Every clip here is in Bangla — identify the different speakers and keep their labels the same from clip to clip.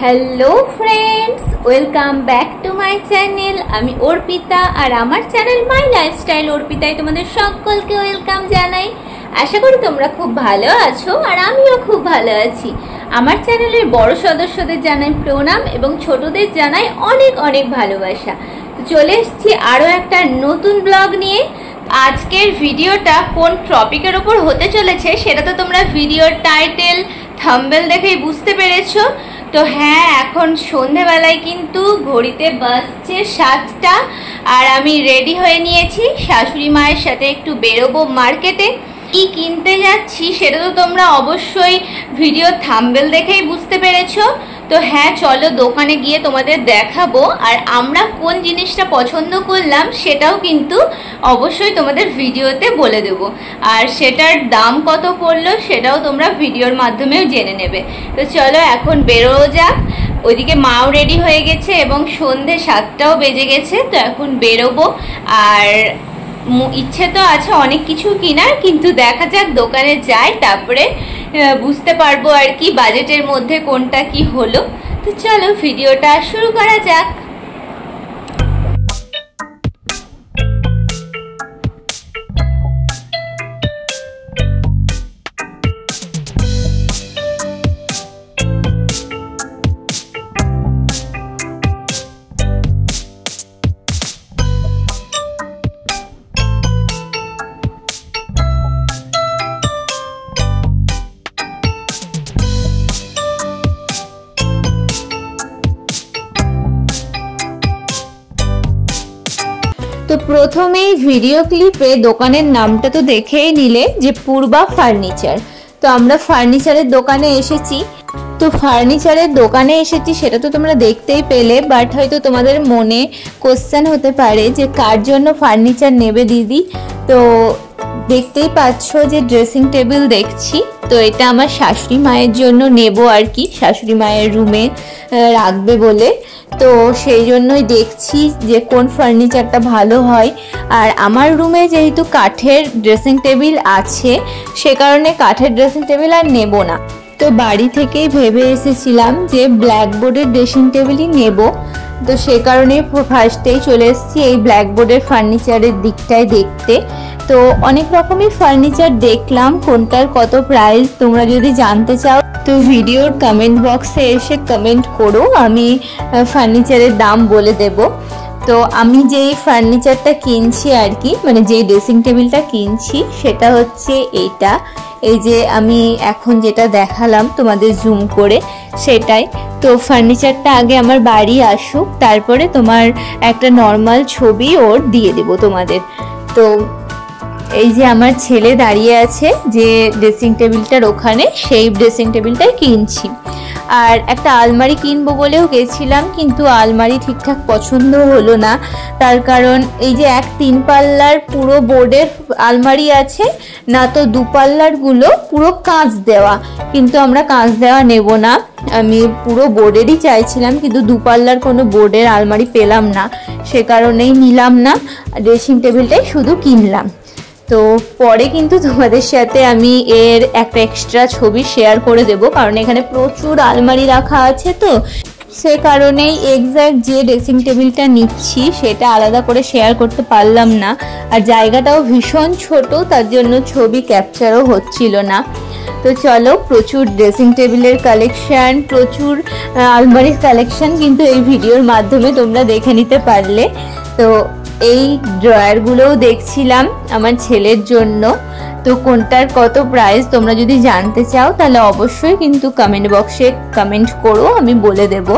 Speaker 1: Hello friends, welcome back to my channel. आमी अर्पिता और आमार चैनल माई लाइफस्टाइल अर्पिताय तोमादेर सकलके वेलकाम जानाई। आशा करी तोमरा खूब भालो आछो और आमिओ खूब भालो आछि। आमार चैनेलेर बड़ो सदस्यदेर जानाई प्रणाम एबं छोटोदेर जानाई अनेक अनेक भालोबासा। तो चले एसेछि आरो एकटा नतुन ब्लग निये। आजकेर भिडियोटा कोन टपिकेर ओपर होते चलेछे सेटा तो तोमरा भिडियोर टाइटेल थाम्बनेल देखेई बुझते पेरेछो। तो हाँ, এখন সন্ধ্যাবেলায় কিন্তু ঘড়িতে বাজছে 7টা আর আমি রেডি হয়ে নিয়েছি। শাশুড়ি মায়ের সাথে একটু বেরোবো মার্কেটে। কি কিনতে যাচ্ছি সেটা তো তোমরা অবশ্যই ভিডিও থাম্বনেল দেখেই বুঝতে পেরেছো। তো হ্যাঁ, চলো দোকানে গিয়ে তোমাদের দেখাবো আর আমরা কোন জিনিসটা পছন্দ করলাম সেটাও কিন্তু অবশ্যই তোমাদের ভিডিওতে বলে দেব। আর সেটার দাম কত পড়লো সেটাও তোমরা ভিডিওর মাধ্যমেও জেনে নেবে। তো চলো এখন বেরো যাক। ওইদিকে মাও রেডি হয়ে গেছে এবং সন্ধে 7টাও বেজে গেছে। তো এখন বেরোবো আর ইচ্ছে তো আছে অনেক কিছু কেনার, কিন্তু দেখা যাক দোকানে যাই তারপরে বুঝতে পারবো আর কি বাজেটের মধ্যে কোনটা কি হলো। তো চলো ভিডিওটা শুরু করা যাক। तो प्रथम भिडियो क्लिपे दोकानेर नामटा तो देखेई निले जे पूर्वा फार्निचार। तो आमरा फार्निचारेर दोकाने एसेछि। तो फार्निचारेर दोकाने एसेछि सेटा तो तोमरा देखतेई पेले, बाट हयतो तोमादेर मने कोश्चेन होते पारे जे कार जोन्नो फार्निचार नेबे दिदी। तो देखतेई पाচ্ছো যে ড্রেসিং টেবিল দেখছি। তো এটা আমার শাশুড়ি মায়ের জন্য নেব আর কি, শাশুড়ি মায়ের রুমে রাখবে বলে। তো সেই জন্যই দেখছি যে কোন ফার্নিচারটা ভালো হয়। আর আমার রুমে যেহেতু কাঠের ড্রেসিং টেবিল আছে সে কারণে কাঠের ড্রেসিং টেবিল আর নেব না। তো বাড়ি থেকেই ভেবে এসেছিলাম যে ব্ল্যাকবোর্ডের ড্রেসিং টেবিলই নেব। তো সে কারণে ফার্স্টেই চলে এসেছি এই ব্ল্যাকবোর্ডের ফার্নিচারের দিকটায় দেখতে। তো অনেক রকমের ফার্নিচার দেখলাম, কোনটার কত প্রাইস তোমরা যদি জানতে চাও তো ভিডিওর কমেন্ট বক্সে এসে কমেন্ট করো, আমি ফার্নিচারের দাম বলে দেব। তো আমি যেই ফার্নিচারটা কিনছি আর কি, মানে যেই ড্রেসিং টেবিলটা কিনছি সেটা হচ্ছে এইটা। এই যে আমি এখন যেটা দেখালাম তোমাদের জুম করে সেটাই। তো ফার্নিচারটা আগে আমার বাড়ি আসুক, তারপরে তোমার একটা নর্মাল ছবি ওর দিয়ে দেব তোমাদের। তো এই যে আমার ছেলে দাঁড়িয়ে আছে যে ড্রেসিং টেবিলটার ওখানে, সেই ড্রেসিং টেবিলটাই কিনছি। আর একটা আলমারি কিনবো বলেও গেছিলাম, কিন্তু আলমারি ঠিকঠাক পছন্দ হলো না। তার কারণ এই যে 3 পাল্লার পুরো বোর্ডের আলমারি আছে না, তো 2 পাল্লারগুলো পুরো কাঁচ দেওয়া, কিন্তু আমরা কাঁচ দেওয়া নেব না। আমি পুরো বোর্ডেরই চাইছিলাম, কিন্তু 2 পাল্লার কোনো বোর্ডের আলমারি পেলাম না, সে কারণেই নিলাম না, ড্রেসিং টেবিলটাই শুধু কিনলাম। তো পরে কিন্তু তোমাদের সাথে আমি এর একটা এক্সট্রা ছবি শেয়ার করে দেব, কারণ এখানে প্রচুর আলমারি রাখা আছে। তো সে কারণেই এক্স্যাক্ট যে ড্রেসিং টেবিলটা নিচ্ছি সেটা আলাদা করে শেয়ার করতে পারলাম না। আর জায়গাটাও ভীষণ ছোট, তার জন্য ছবি ক্যাপচারও হচ্ছিল না। তো চলো, প্রচুর ড্রেসিং টেবিলের কালেকশন, প্রচুর আলমারির কালেকশন কিন্তু এই ভিডিওর মাধ্যমে তোমরা দেখে নিতে পারলে। তো এই ড্রয়ারগুলোও দেখছিলাম আমার ছেলের জন্য। তো কোনটার কত প্রাইস তোমরা যদি জানতে চাও তাহলে অবশ্যই কিন্তু কমেন্ট বক্সে কমেন্ট করো, আমি বলে দেব।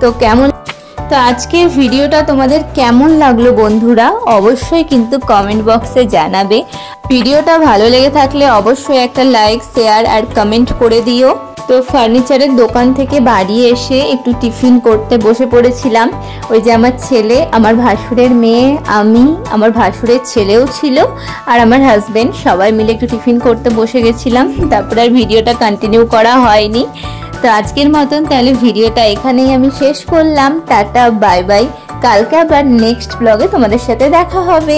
Speaker 1: তো আজকের ভিডিওটা তোমাদের কেমন লাগলো বন্ধুরা অবশ্যই কিন্তু কমেন্ট বক্সে জানাবে। ভিডিওটা ভালো লেগে থাকলে অবশ্যই একটা লাইক, শেয়ার আর কমেন্ট করে দিও। তো ফার্নিচারের দোকান থেকে বাড়ি এসে একটু টিফিন করতে বসে পড়েছিলাম। ওই যে আমার ছেলে, আমার ভাসুরের মেয়ে, আমি, আমার ভাসুরের ছেলেও ছিল আর আমার হাজবেন্ড, সবাই মিলে একটু টিফিন করতে বসে গেছিলাম। তারপর আর ভিডিওটা কন্টিনিউ করা হয়নি। তো আজকের মতন তাহলে ভিডিওটা এখানেই আমি শেষ করলাম। Tata, bye bye. কালকে আবার নেক্সট ব্লগে তোমাদের সাথে দেখা হবে।